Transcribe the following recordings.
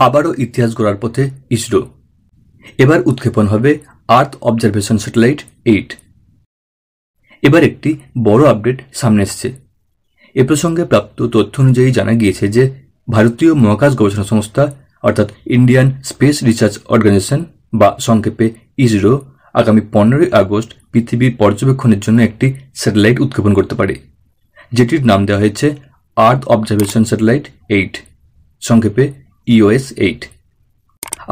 আবারও ইতিহাস গড়ার পথে ইসরো। এবার উৎক্ষেপণ হবে আর্থ অবজারভেশন স্যাটেলাইট 8। এবার একটি বড় আপডেট সামনে এসেছে। এ প্রসঙ্গে প্রাপ্ত তথ্য অনুযায়ী জানা গিয়েছে যে ভারতীয় মহাকাশ গবেষণা সংস্থা অর্থাৎ ইন্ডিয়ান স্পেস রিসার্চ অর্গানাইজেশন বা সংক্ষেপে ইসরো আগামী 15ই আগস্ট পৃথিবীর পর্যবেক্ষণের জন্য একটি স্যাটেলাইট উৎক্ষেপণ করতে পারে, যেটির নাম দেওয়া হয়েছে আর্থ অবজারভেশন স্যাটেলাইট 8, সংক্ষেপে EOS 8,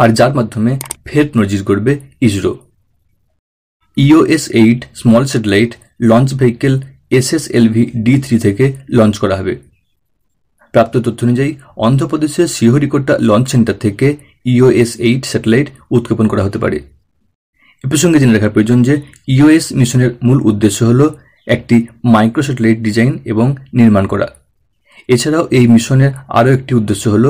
আর যার মাধ্যমে ফের নজির গড়বে ISRO. EOS 8 small satellite launch vehicle SSLV-D3 থেকে লঞ্চ করা হবে। প্রাপ্ত তথ্য অনুযায়ী অন্ধ্রপ্রদেশের শ্রীহরিকোটা লঞ্চ সেন্টার থেকে EOS 8 স্যাটেলাইট উৎক্ষেপণ করা হতে পারে। এ প্রসঙ্গে জেনে রাখার প্রয়োজন যে EOS মিশনের মূল উদ্দেশ্য হল একটি মাইক্রো স্যাটেলাইট ডিজাইন এবং নির্মাণ করা। এছাড়াও এই মিশনের আরও একটি উদ্দেশ্য হল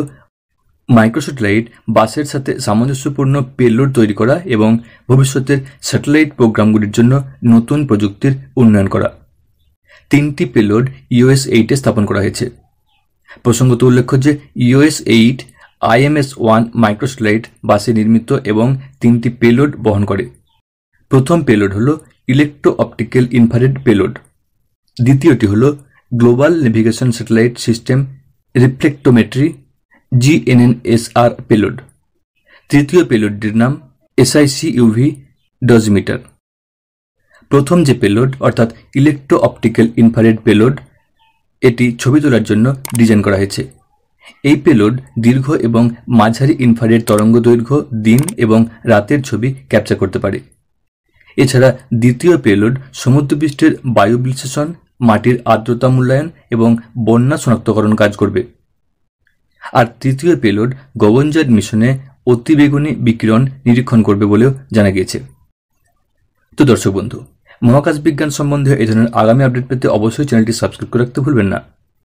মাইক্রো স্যাটেলাইট বাসের সাথে সামঞ্জস্যপূর্ণ পেলোড তৈরি করা এবং ভবিষ্যতের স্যাটেলাইট প্রোগ্রামগুলির জন্য নতুন প্রযুক্তির উন্নয়ন করা। 3টি পেলোড EOS 8 এ স্থাপন করা হয়েছে। প্রসঙ্গত উল্লেখ্য যে EOS 8 IMS-1 মাইক্রো স্যাটেলাইট বাসে নির্মিত এবং 3টি পেলোড বহন করে। প্রথম পেলোড হল ইলেকট্রো অপটিক্যাল ইনফ্রারেড পেলোড, দ্বিতীয়টি হল global navigation satellite system রিফ্লেক্টোমেট্রি GNSR payload, তৃতীয় পেলোডটির নাম SICUV ডজিমিটার। প্রথম যে পেলোড অর্থাৎ ইলেকট্রো অপটিক্যাল ইনফ্রারেড পেলোড, এটি ছবি তোলার জন্য ডিজাইন করা হয়েছে। এই পেলোড দীর্ঘ এবং মাঝারি ইনফ্রারেড তরঙ্গ দৈর্ঘ্য, দিন এবং রাতের ছবি ক্যাপচার করতে পারে। এছাড়া দ্বিতীয় পেলোড সমুদ্রপৃষ্ঠের বায়ু বিশ্লেষণ, মাটির আর্দ্রতা মূল্যায়ন এবং বন্যা শনাক্তকরণ কাজ করবে। আর তৃতীয় পেলোড গগনযান মিশনে অতিবেগুনি বিকিরণ নিরীক্ষণ করবে বলেও জানা গিয়েছে। তো দর্শক বন্ধু, মহাকাশ বিজ্ঞান সম্বন্ধে এই ধরনের আগামী আপডেট পেতে অবশ্যই চ্যানেলটি সাবস্ক্রাইব করে রাখতে ভুলবেন না।